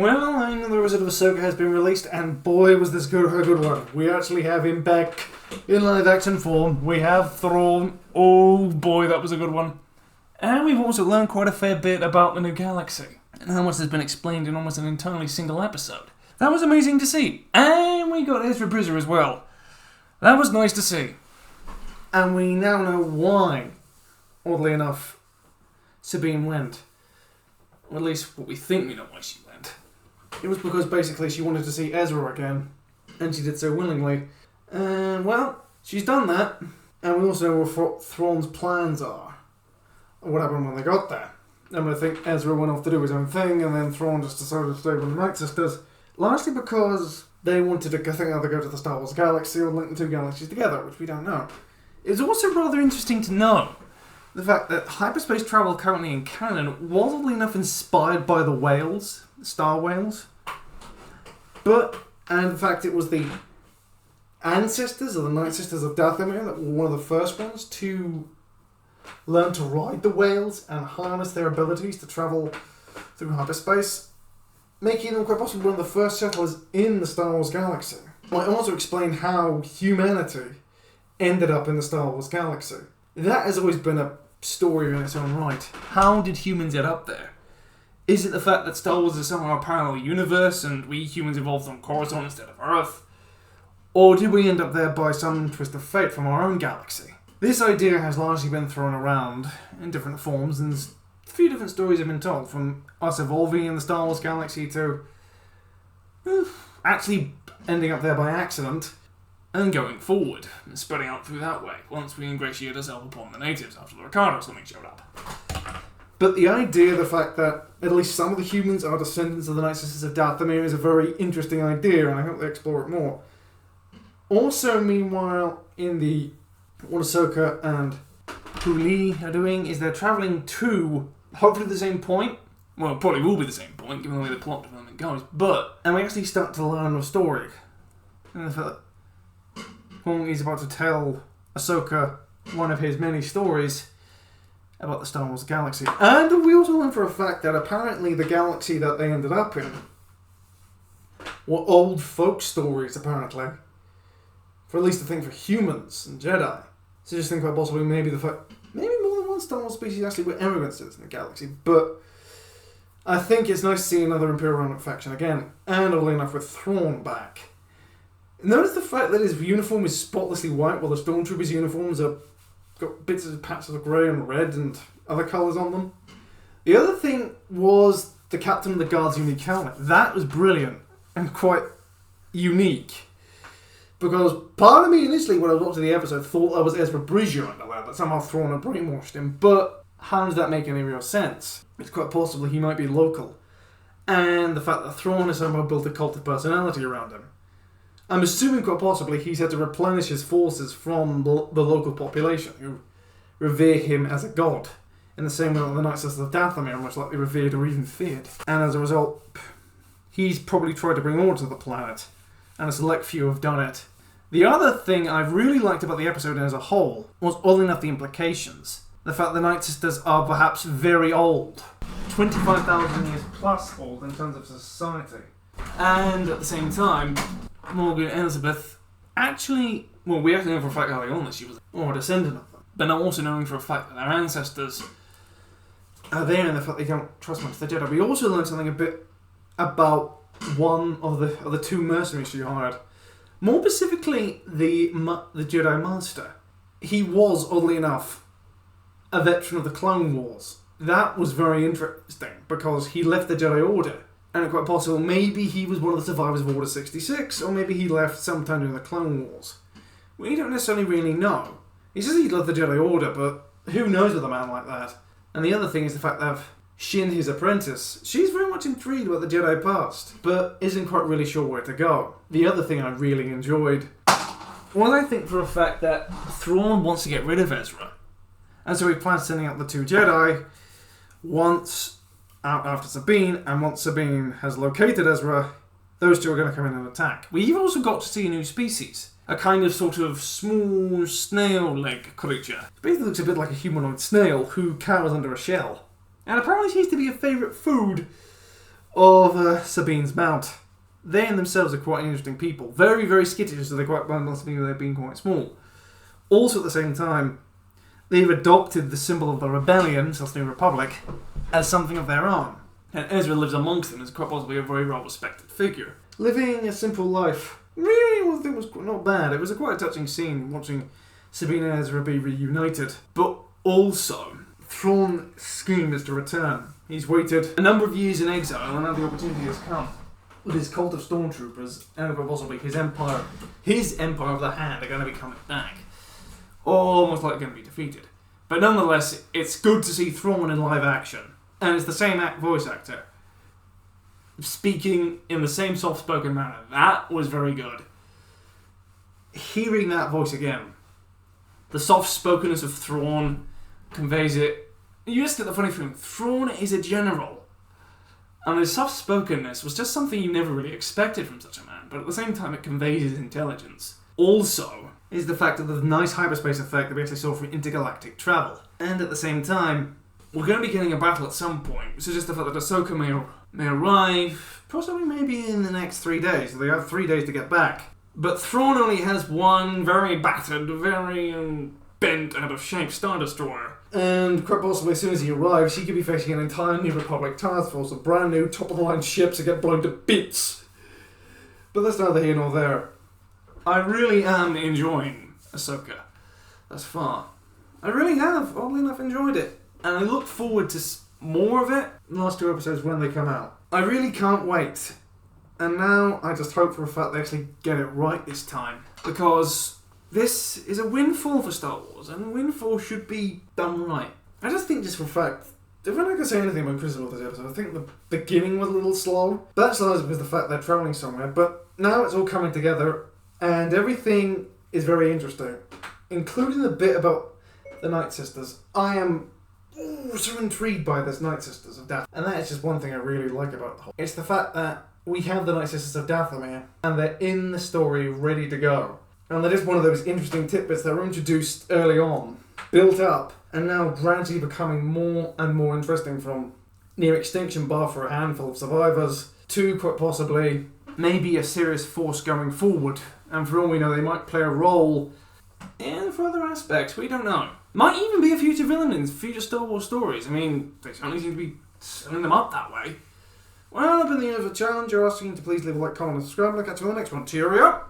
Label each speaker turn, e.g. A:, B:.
A: Well, I know the Wizard of Ahsoka has been released, and boy was this a good one. We actually have him back in live action form. We have Thrawn. Oh boy, that was a good one. And we've also learned quite a fair bit about the new galaxy, and how much has been explained in almost an entirely single episode. That was amazing to see. And we got Ezra Bridger as well. That was nice to see. And we now know why, oddly enough, Sabine went. Or at least what we think we know why she went. It was because basically she wanted to see Ezra again, and she did so willingly. And well, she's done that, and we also know what Thrawn's plans are, or what happened when they got there. And I think Ezra went off to do his own thing, and then Thrawn just decided to stay with the Night Sisters, largely because they wanted to either go to the Star Wars galaxy or link the two galaxies together, which we don't know. It's also rather interesting to know the fact that hyperspace travel currently in canon was oddly enough inspired by the whales, star whales. And in fact it was the ancestors or the Night Sisters of Dathomir that were one of the first ones to learn to ride the whales and harness their abilities to travel through hyperspace, making them quite possibly one of the first settlers in the Star Wars galaxy. Might also explain how humanity ended up in the Star Wars galaxy. That has always been a story in its own right. How did humans get up there? Is it the fact that Star Wars is somehow a parallel universe and we humans evolved on Coruscant instead of Earth? Or did we end up there by some twist of fate from our own galaxy? This idea has largely been thrown around in different forms, and a few different stories have been told, from us evolving in the Star Wars galaxy to actually ending up there by accident, and going forward, and spreading out through that way, once we ingratiate ourselves upon the natives after the Ricardo something showed up. But the idea, the fact that at least some of the humans are descendants of the Night Sisters of Dathomir is a very interesting idea, and I hope they explore it more. Also, meanwhile, in the what Ahsoka and Huli are doing is they're travelling to, hopefully the same point. Well, it probably will be the same point, given the way the plot development goes. And we actually start to learn a story. And the fact that he's about to tell Ahsoka one of his many stories about the Star Wars galaxy. And we also learn for a fact that apparently the galaxy that they ended up in were old folk stories, apparently. For at least a thing for humans and Jedi. So just think about possibly maybe more than one Star Wars species actually were immigrants to this in the galaxy. But I think it's nice to see another Imperial Remnant faction again. And oddly enough with Thrawn back. Notice the fact that his uniform is spotlessly white, while the Stormtroopers' uniforms have got bits of patches of grey and red and other colours on them. The other thing was the Captain of the Guard's unique helmet. That was brilliant and quite unique. Because part of me initially, when I was watching the episode, thought that was Ezra Bridger under there, that somehow Thrawn had brainwashed him. But how does that make any real sense? It's quite possible he might be local. And the fact that Thrawn has somehow built a cult of personality around him. I'm assuming quite possibly he's had to replenish his forces from the local population, who revere him as a god, in the same way that the Night Sisters of Dathomir are much likely revered or even feared. And as a result, he's probably tried to bring order to the planet, and a select few have done it. The other thing I really liked about the episode as a whole was, oddly enough, the implications. The fact the Night Sisters are perhaps very old. 25,000 years plus old in terms of society. And at the same time, Morgan and Elizabeth actually, well, we actually know for a fact early on that she was a descendant of them, but now also knowing for a fact that their ancestors are there and the fact they don't trust much the Jedi. We also learned something a bit about one of the two mercenaries she hired. More specifically, the Jedi Master. He was, oddly enough, a veteran of the Clone Wars. That was very interesting, because he left the Jedi Order. And it's quite possible maybe he was one of the survivors of Order 66, or maybe he left sometime during the Clone Wars. We don't necessarily really know. He says he left the Jedi Order, but who knows with a man like that? And the other thing is the fact that Shin, his apprentice, she's very much intrigued about the Jedi past, but isn't quite really sure where to go. The other thing I really enjoyed was, I think for a fact that Thrawn wants to get rid of Ezra. And so he plans sending out the two Jedi once out after Sabine, and once Sabine has located Ezra, those two are going to come in and attack. We've also got to see a new species. A kind of sort of small snail-like creature. It basically looks a bit like a humanoid snail who cowers under a shell. And apparently seems to be a favourite food of Sabine's mount. They in themselves are quite interesting people. Very, very skittish, so they're quite balanced, even though they've been quite small. Also, at the same time, they've adopted the symbol of the rebellion, so New Republic, as something of their own. And Ezra lives amongst them as quite possibly a very well-respected figure. Living a simple life really, I think, was not bad. It was a quite a touching scene, watching Sabine and Ezra be reunited. But also, Thrawn's scheme is to return. He's waited a number of years in exile, and now the opportunity has come. With his cult of stormtroopers, and possibly his empire of the Hand are going to be coming back. Almost like going to be defeated. But nonetheless, it's good to see Thrawn in live action. And it's the same voice actor. Speaking in the same soft-spoken manner. That was very good. Hearing that voice again. The soft-spokenness of Thrawn conveys it. You just get the funny feeling. Thrawn is a general. And his soft-spokenness was just something you never really expected from such a man. But at the same time, it conveys his intelligence. Also, is the fact of the nice hyperspace effect that we actually saw from intergalactic travel. And at the same time, we're going to be getting a battle at some point, so just the fact that Ahsoka may arrive, possibly maybe in the next 3 days. So they have 3 days to get back. But Thrawn only has one very battered, very bent out of shape Star Destroyer. And quite possibly as soon as he arrives, he could be facing an entire New Republic task force of brand new, top-of-the-line ships that get blown to bits. But that's neither here nor there. I really am enjoying Ahsoka thus far. I really have, oddly enough, enjoyed it. And I look forward to more of it in the last 2 episodes when they come out. I really can't wait. And now I just hope for a fact they actually get it right this time. Because this is a windfall for Star Wars, and a windfall should be done right. I just think just for a fact, if I'm not going to say anything about criticism of this episode, I think the beginning was a little slow. But that's largely because of the fact they're travelling somewhere. But now it's all coming together, and everything is very interesting. Including the bit about the Night Sisters. I am so intrigued by this Night Sisters of Dathomir. And that is just one thing I really like about the whole. It's the fact that we have the Night Sisters of Dathomir, and they're in the story ready to go. And that is one of those interesting tidbits that were introduced early on, built up, and now gradually becoming more and more interesting, from near extinction bar for a handful of survivors to quite possibly maybe a serious force going forward. And for all we know, they might play a role in further aspects. We don't know. Might even be a future villain in future Star Wars stories. I mean, they certainly seem to be setting them up that way. Well, I've been the Universal Challenger, asking you to please leave a like, comment, and subscribe. I'll catch you on the next one. Cheerio!